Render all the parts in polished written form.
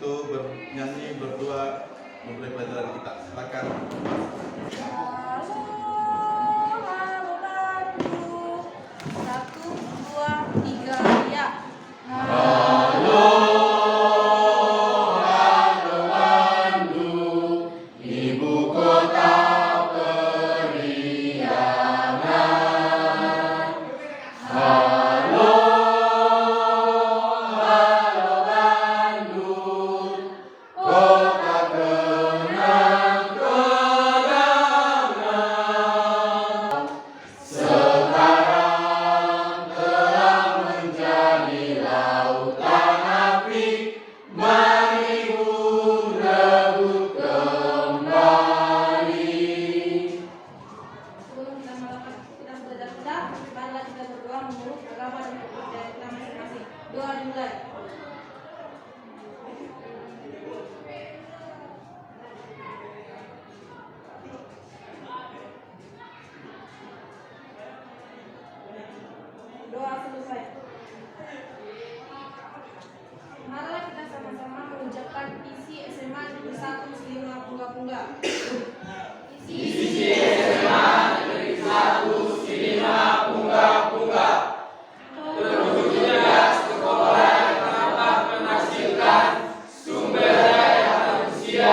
untuk bernyanyi berdua memulai pelajaran kita. Silakan. Halo Bandung, 1, 2, 3, ya. Halo Bandung, ibu kota periangan. Halo Bandung, kota kenang-kenangan. Sekarang telah menjadi lautan api, mari rebut kembali. Sebelum kita belajar, marilah kita berdoa menurut agama dan kepercayaan kita masing-masing. Doa dimulai. Doa selesai. Marilah kita sama-sama mengucapkan isi SMA Negeri 1 Selima Punggah-Punggah. Isi SMA Negeri 1 Silima Punggah-Punggah. Terwujudnya sekolah yang dapat menghasilkan sumber daya manusia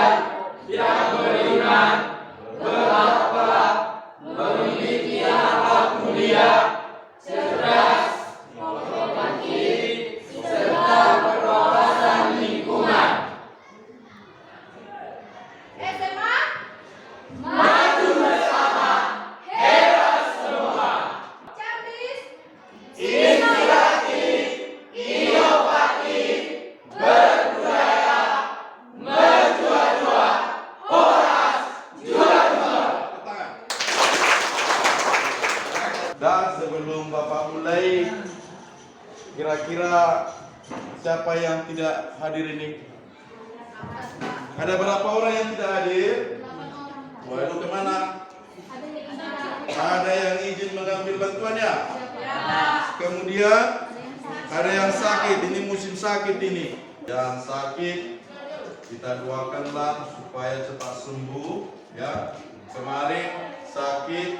yang beriman, berakhlak, memiliki akhlak mulia, cerdas, kooperatif, serta berwawasan lingkungan. SMA Maju bersama, hebat semua. Cerdas, Inspiratif, inovatif, berbudaya, menjua-jua, horas, juara-juara. Tangan. Dan sebelum Bapak mulai, kira-kira siapa yang tidak hadir ini? Ada berapa orang yang tidak hadir? Waduh, kemana? Ada yang izin mengambil bantuannya? Kemudian ada yang sakit, ini musim sakit ini. Yang sakit kita doakanlah supaya cepat sembuh ya. Kemarin sakit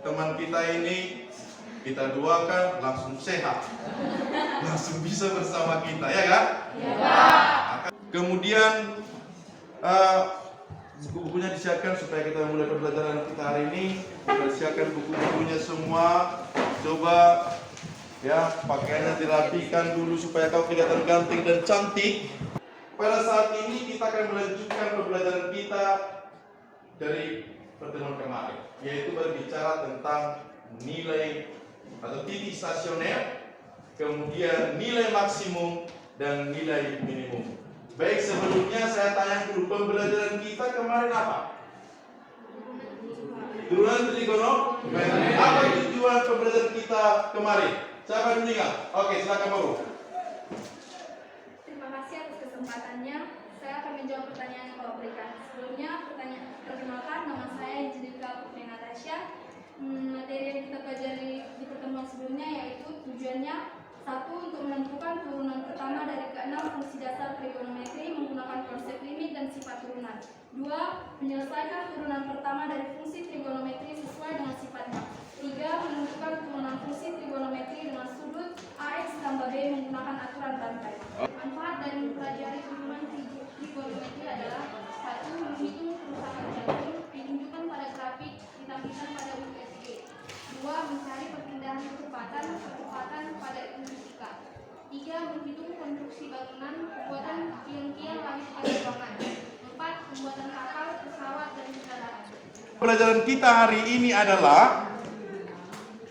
teman kita ini, kita doakan langsung sehat, langsung bisa bersama kita ya kan? Kemudian buku-bukunya disiapkan supaya kita mulai pembelajaran kita hari ini. Kita siapkan buku-bukunya semua. Coba ya pakaiannya dirapikan dulu supaya kau kelihatan ganteng dan cantik. Pada saat ini kita akan melanjutkan pembelajaran kita dari pertemuan kemarin, yaitu berbicara tentang nilai atau titik stasioner, kemudian nilai maksimum dan nilai minimum. Baik, sebelumnya saya tanya dulu, pembelajaran kita kemarin apa? Turunan trigonometri. Apa tujuan pembelajaran kita kemarin? Siapa dulu ingat? Oke, silakan Baru. Terima kasih atas kesempatannya. Saya akan menjawab pertanyaan yang Bapak berikan. Sebelumnya, perkenalkan, nama saya Angelika Putri Natasha. Materi yang kita pelajari di pertemuan sebelumnya yaitu tujuannya: 1. Untuk menentukan turunan pertama dari ke-6 fungsi dasar trigonometri menggunakan konsep limit dan sifat turunan. 2. Menyelesaikan turunan pertama dari fungsi trigonometri sesuai dengan sifatnya. 3. Menentukan turunan fungsi trigonometri dengan sudut AX tambah B menggunakan aturan rantai. Manfaat dari mempelajari turunan trigonometri adalah: 1. Menghitung kerusakan jantung ditunjukkan pada grafik ditampilkan pada USG. 2. Mencari perpindahan kecepatan pada fisika. 3. Menghitung konstruksi bangunan, pembuatan tiang-tiang langit pada ruangan. 4. Pembuatan kapal, pesawat, dan kendaraan. Pelajaran kita hari ini adalah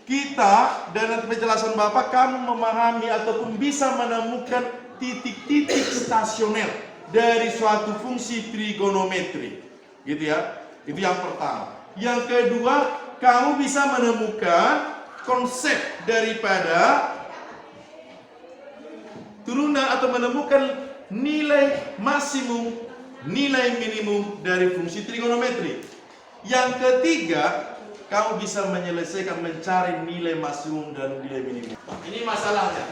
kita dengan penjelasan Bapak kamu memahami ataupun bisa menemukan titik-titik stasioner dari suatu fungsi trigonometri. Gitu ya. Itu yang pertama. Yang kedua, kamu bisa menemukan konsep daripada turunan atau menemukan nilai maksimum, nilai minimum dari fungsi trigonometri. Yang ketiga, kamu bisa menyelesaikan mencari nilai maksimum dan nilai minimum. Ini masalahnya.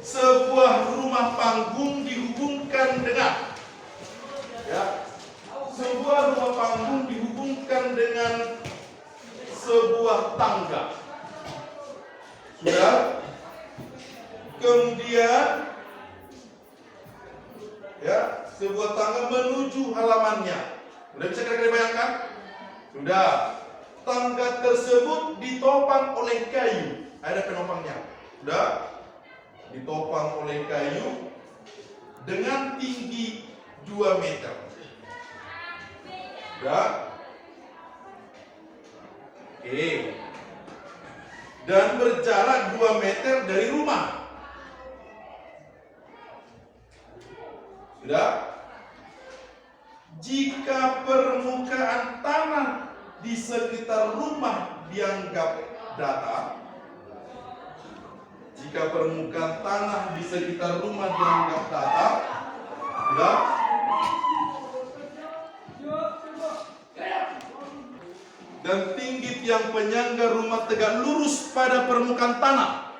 Sebuah rumah panggung dihubungkan dengan sebuah tangga. Sudah? Kemudian ya, sebuah tangga menuju halamannya. Sudah bisa kira-kira bayangkan? Sudah. Tangga tersebut ditopang oleh kayu. Ada penopangnya. Sudah? Ditopang oleh kayu dengan tinggi 2 meter. Sudah? Oke. Dan berjarak 2 meter dari rumah. Sudah? Jika permukaan tanah di sekitar rumah dianggap datar, jika permukaan tanah di sekitar rumah dianggap datar, sudah? Dan tinggi tiang penyangga rumah tegak lurus pada permukaan tanah.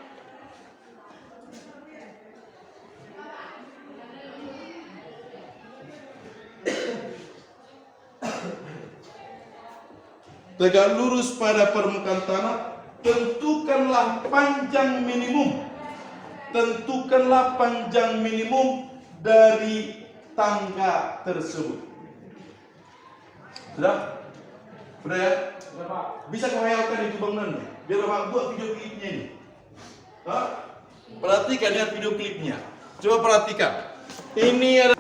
Tegak lurus pada permukaan tanah, tentukanlah panjang minimum. Tentukanlah panjang minimum dari tangga tersebut. Sudah? Sudah ya? Bisa kau hayalkan itu bangunan? Biar Bapak buat video klipnya ini. Hah? Perhatikan ya video klipnya. Coba perhatikan. Ini ada,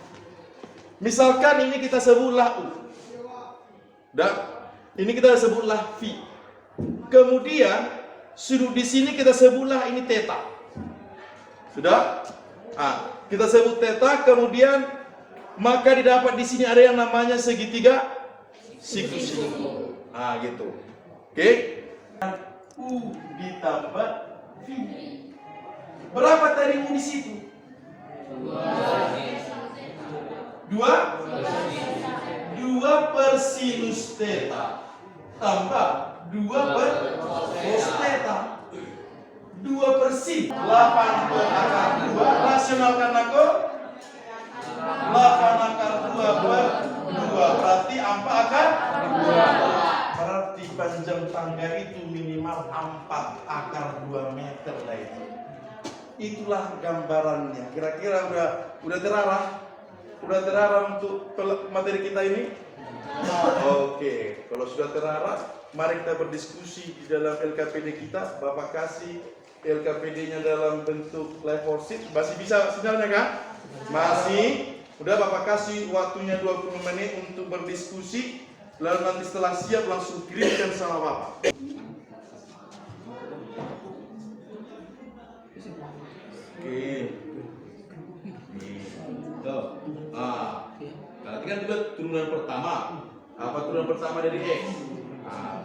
misalkan ini kita sebutlah U. Dah? Ini kita sebutlah V. Kemudian sudut di sini kita sebutlah ini theta. Sudah? Kita sebut theta, kemudian maka didapat di sini ada yang namanya segitiga siku. Gitu. Oke? U ditambah V. Berapa tadi U di situ? 2 per sinus theta tambah 2 per cos theta. 2 per sin 8 per akar 2. Rasionalkan aku 8 akar 2 per 2 berarti 4 akar 2. Berarti panjang tangga itu minimal 4 akar 2 meter lah itu. Itulah gambarannya. Kira-kira udah terarah? Udah terarah untuk materi kita ini? Oke, kalau sudah terarah, mari kita berdiskusi di dalam LKPD kita. Bapak kasih LKPD-nya dalam bentuk live worksheet. Masih bisa sinyalnya kan? Masih. Udah Bapak kasih waktunya 20 menit untuk berdiskusi. Lalu nanti setelah siap langsung kirimkan sama Bapak. Oke. Tuh. Berarti kan itu turunan pertama. Apa turunan pertama dari X?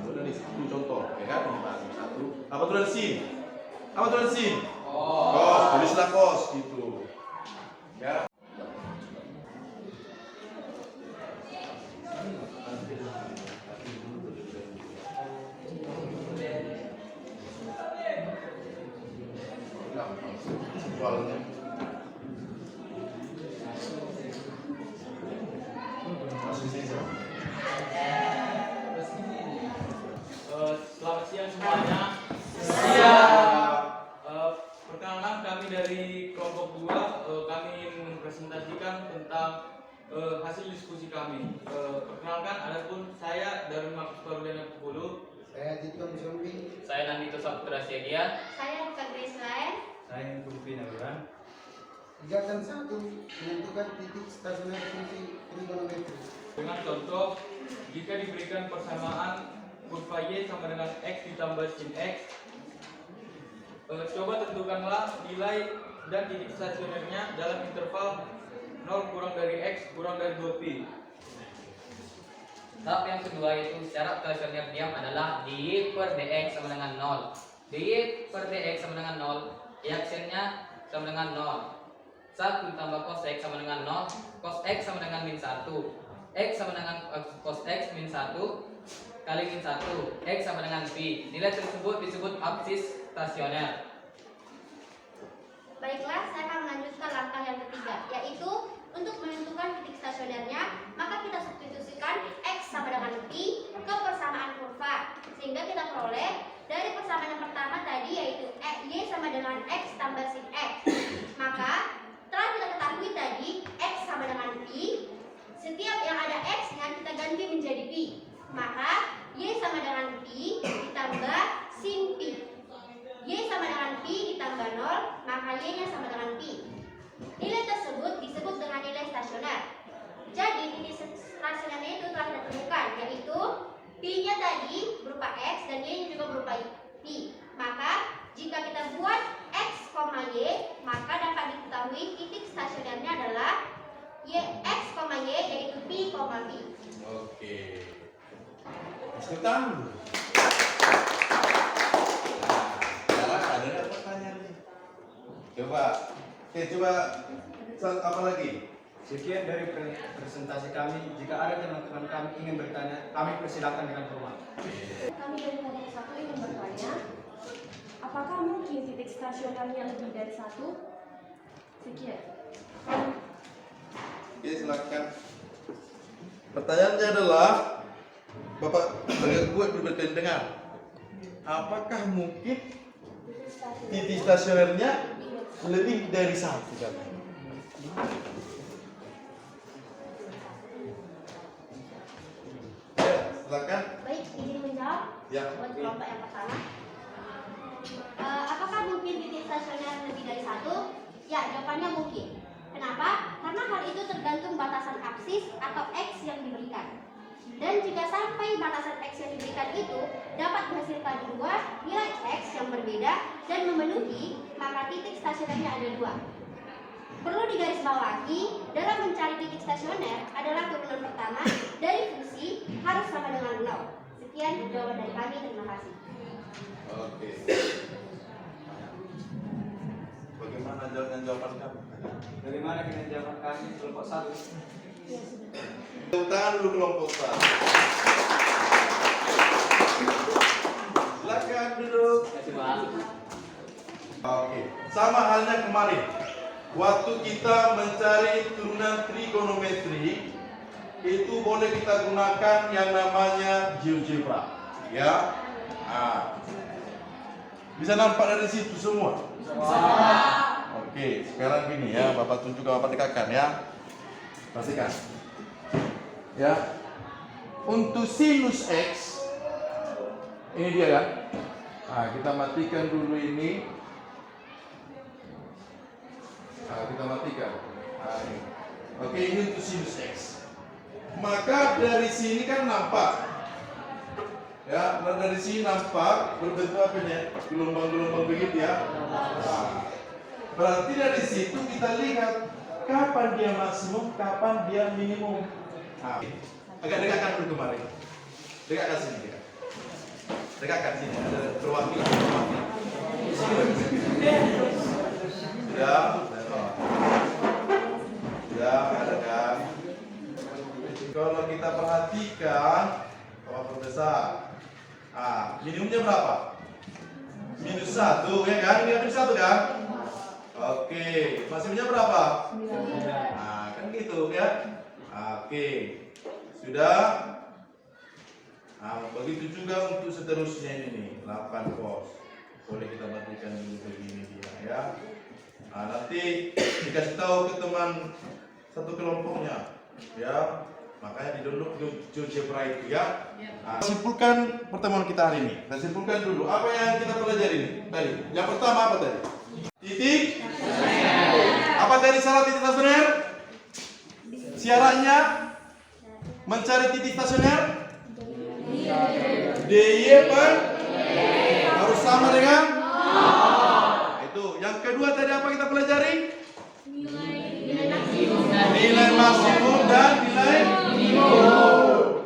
Sudah di contoh, ya kan? Ini satu. Apa turunan sin? Apa turunan sin? Cos. Tulislah cos gitu. Ya. Soalnya. Selamat siang semuanya. Siang. Perkenalkan kami dari kelompok 2. Kami ingin mempresentasikan tentang hasil diskusi kami. Perkenalkan, adapun saya dari Markus Parudana 10. Saya Tito Musombi. Saya Nandito Saputra Syedia. Saya bukan Israel. Saya Kurfi Nabiran. Kegiatan 1 menentukan titik stasioner fungsi trigonometri. Dengan contoh, jika diberikan persamaan kurva Y sama dengan X ditambah sin X, coba tentukanlah nilai dan titik stasionernya dalam interval 0 kurang dari X kurang dari 2pi. Tahap yang kedua yaitu syarat stasioner diam adalah dy per dx sama dengan 0. Dy per dx sama dengan 0, reaksiannya sama dengan 0. 1 ditambah cos x sama dengan 0, cos x sama dengan min 1. X sama dengan cos x min 1 kali min 1, x sama dengan pi. Nilai tersebut disebut absis stasioner. Baiklah, saya akan melanjutkan langkah yang ketiga, yaitu untuk menentukan titik stasionernya, maka kita substitusikan X sama dengan pi ke persamaan P-nya tadi berupa X dan Y-nya juga berupa P. Maka jika kita buat X, Y, maka dapat diketahui titik stasionernya adalah X, Y, yaitu P, P. Oke. Ikutan dulu. Nah, ada nggak pertanyaan nih? Coba. Oke, coba apa lagi? Sekian dari presentasi kami. Jika ada teman-teman kami ingin bertanya, kami persilakan dengan hormat. Kami dari kelompok 1 ingin bertanya, apakah mungkin titik stasionernya lebih dari 1? Sekian. Oke, silakan. Pertanyaannya adalah, Bapak agak kuat berdengar. Apakah mungkin titik stasionernya lebih dari 1 kan? Ya, silakan. Baik, izin menjawab Ya. buat kelompok yang pertama. Apakah mungkin titik stasioner lebih dari 1? Ya, jawabannya mungkin. Kenapa? Karena hal itu tergantung batasan absis atau X yang diberikan. Dan jika sampai batasan X yang diberikan itu dapat menghasilkan dua nilai X yang berbeda dan memenuhi, maka titik stasionernya ada 2. Perlu digarisbawahi, dalam mencari titik stasioner adalah turunan pertama dari fungsi harus sama dengan 0. Sekian jawaban dari kami, terima kasih. Oke. Bagaimana jawaban kamu? Bagaimana dengan jawaban kami kelompok 1? Tepuk tangan dulu kelompok 1. Silakan duduk. Oke, sama halnya kemarin. Waktu kita mencari turunan trigonometri, itu boleh kita gunakan yang namanya GeoGebra, ya. Nah, bisa nampak dari situ semua. Oke, sekarang gini ya, Bapak tunjuk, Bapak dekatkan ya. Pastikan. Ya. Untuk sinus X, ini dia kan. Nah, kita matikan dulu ini. Nah, kita matikan. Nah, ini. Oke, ini untuk sinus X. Maka dari sini kan nampak. Ya, dari sini nampak berbentuk apa ini? Gelombang-gelombang begitu ya. Nah, berarti dari situ kita lihat kapan dia maksimum, kapan dia minimum. Nah, agak dekatkan dulu kemarin. Dekatkan sini, dekat. Dekatkan sini, ada perwakilan. Ya, ada kan. Kalau kita perhatikan, Bapak Profesor, minimumnya berapa? -1 ya kan? Ini -1 kan? Oke, maksimumnya berapa? 9. Nah, kan gitu ya. Oke, sudah. Nah, begitu juga untuk seterusnya ini nih, 8 pos. Boleh kita matikan dulu begini dia ya. Nah, nanti dikasih tahu ke teman satu kelompoknya ya. Makanya di download GeoGebra itu ya. Nah, simpulkan pertemuan kita hari ini. Kita simpulkan dulu apa yang kita pelajari ini tadi. Yang pertama apa tadi? Titik. Apa tadi syarat titik stasioner? Syaratnya mencari titik stasioner DY per harus sama dengan itu. Yang kedua tadi apa kita pelajari? Nilai maksimum dan nilai minimum.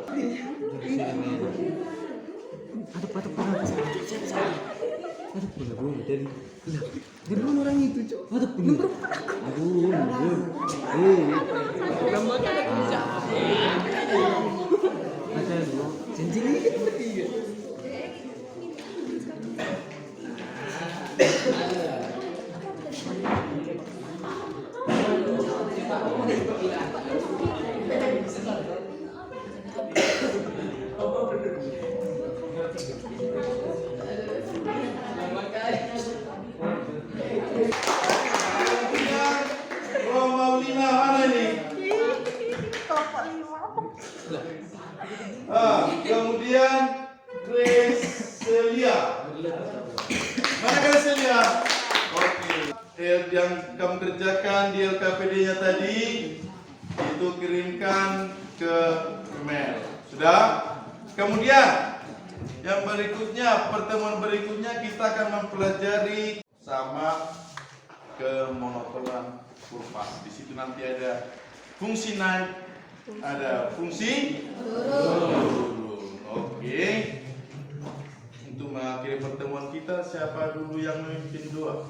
Romaulina mana ini? Kemudian Greselia. Mana Greselia? Oke. Yang kamu kerjakan di LKPD-nya tadi itu kirimkan ke email. Sudah? Kemudian pertemuan berikutnya kita akan mempelajari sama kemonotonan kurva. Di situ nanti ada fungsi naik, ada fungsi turun. Oke. Untuk mengakhiri pertemuan kita, siapa dulu yang memimpin doa?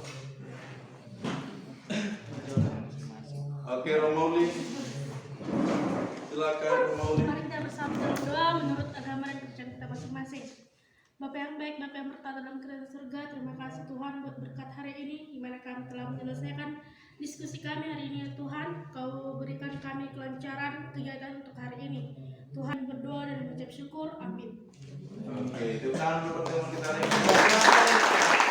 Oke, Romauli. Silakan Romauli. Mari kita bersama dalam doa menurut agama dan kepercayaan kita masing-masing. Bapa yang baik, Bapa yang bertata dalam kerajaan surga, terima kasih Tuhan buat berkat hari ini, di mana kami telah menyelesaikan diskusi kami hari ini ya Tuhan. Kau berikan kami kelancaran kegiatan untuk hari ini. Tuhan berdoa dan mengucap syukur. Amin. Oke, itu kan pertemuan kita hari ini.